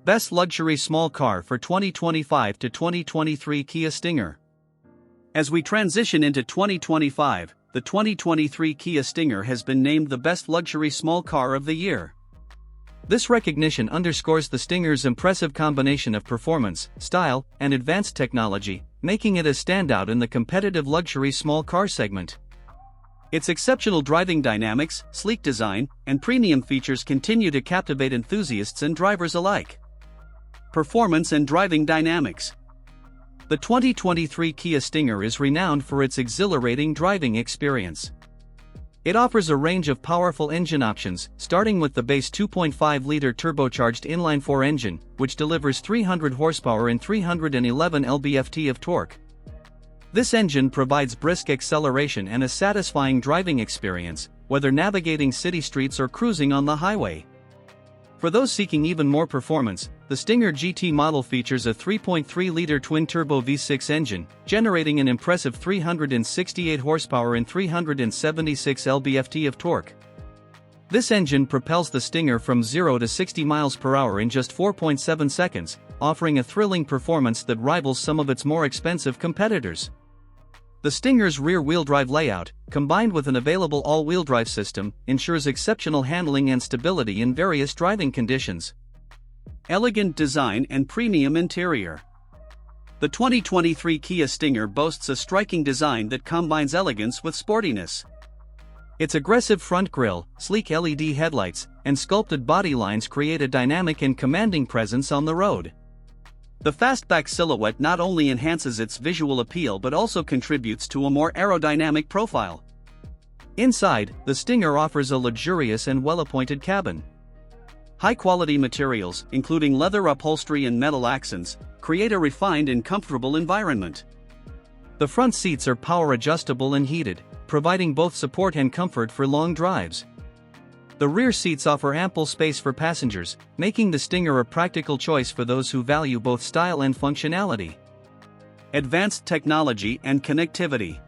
Best Luxury Small Car for 2025 to 2023 Kia Stinger. As we transition into 2025, the 2023 Kia Stinger has been named the Best Luxury Small Car of the Year. This recognition underscores the Stinger's impressive combination of performance, style, and advanced technology, making it a standout in the competitive luxury small car segment. Its exceptional driving dynamics, sleek design, and premium features continue to captivate enthusiasts and drivers alike. Performance and driving dynamics. The 2023 Kia Stinger is renowned for its exhilarating driving experience. It offers a range of powerful engine options, starting with the base 2.5-liter turbocharged inline-4 engine, which delivers 300 horsepower and 311 lb-ft of torque. This engine provides brisk acceleration and a satisfying driving experience, whether navigating city streets or cruising on the highway. For those seeking even more performance, the Stinger GT model features a 3.3-liter twin-turbo V6 engine, generating an impressive 368 horsepower and 376 lb-ft of torque. This engine propels the Stinger from 0 to 60 miles per hour in just 4.7 seconds, offering a thrilling performance that rivals some of its more expensive competitors. The Stinger's rear-wheel drive layout, combined with an available all-wheel drive system, ensures exceptional handling and stability in various driving conditions. Elegant design and premium interior. The 2023 Kia Stinger boasts a striking design that combines elegance with sportiness. Its aggressive front grille, sleek LED headlights, and sculpted body lines create a dynamic and commanding presence on the road. The fastback silhouette not only enhances its visual appeal but also contributes to a more aerodynamic profile. Inside, the Stinger offers a luxurious and well-appointed cabin. High-quality materials, including leather upholstery and metal accents, create a refined and comfortable environment. The front seats are power-adjustable and heated, providing both support and comfort for long drives. The rear seats offer ample space for passengers, making the Stinger a practical choice for those who value both style and functionality. Advanced technology and connectivity.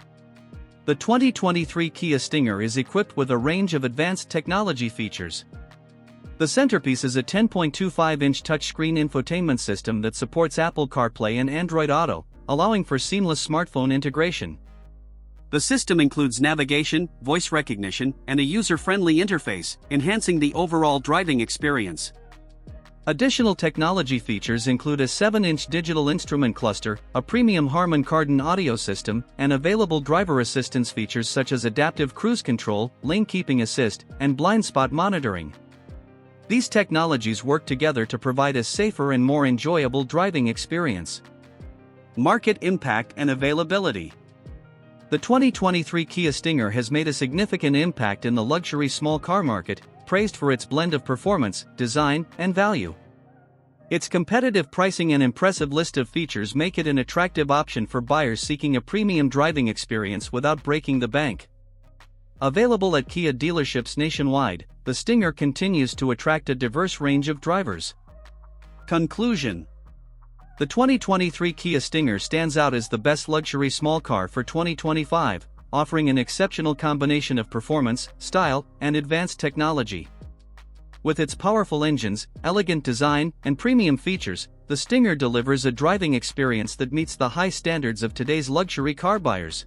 The 2023 Kia Stinger is equipped with a range of advanced technology features. The centerpiece is a 10.25-inch touchscreen infotainment system that supports Apple CarPlay and Android Auto, allowing for seamless smartphone integration. The system includes navigation, voice recognition, and a user-friendly interface, enhancing the overall driving experience. Additional technology features include a 7-inch digital instrument cluster, a premium Harman Kardon audio system, and available driver assistance features such as adaptive cruise control, lane keeping assist, and blind spot monitoring. These technologies work together to provide a safer and more enjoyable driving experience. Market impact and availability. The 2023 Kia Stinger has made a significant impact in the luxury small car market, praised for its blend of performance, design, and value. Its competitive pricing and impressive list of features make it an attractive option for buyers seeking a premium driving experience without breaking the bank. Available at Kia dealerships nationwide, the Stinger continues to attract a diverse range of drivers. Conclusion. The 2023 Kia Stinger stands out as the best luxury small car for 2025, offering an exceptional combination of performance, style, and advanced technology. With its powerful engines, elegant design, and premium features, the Stinger delivers a driving experience that meets the high standards of today's luxury car buyers.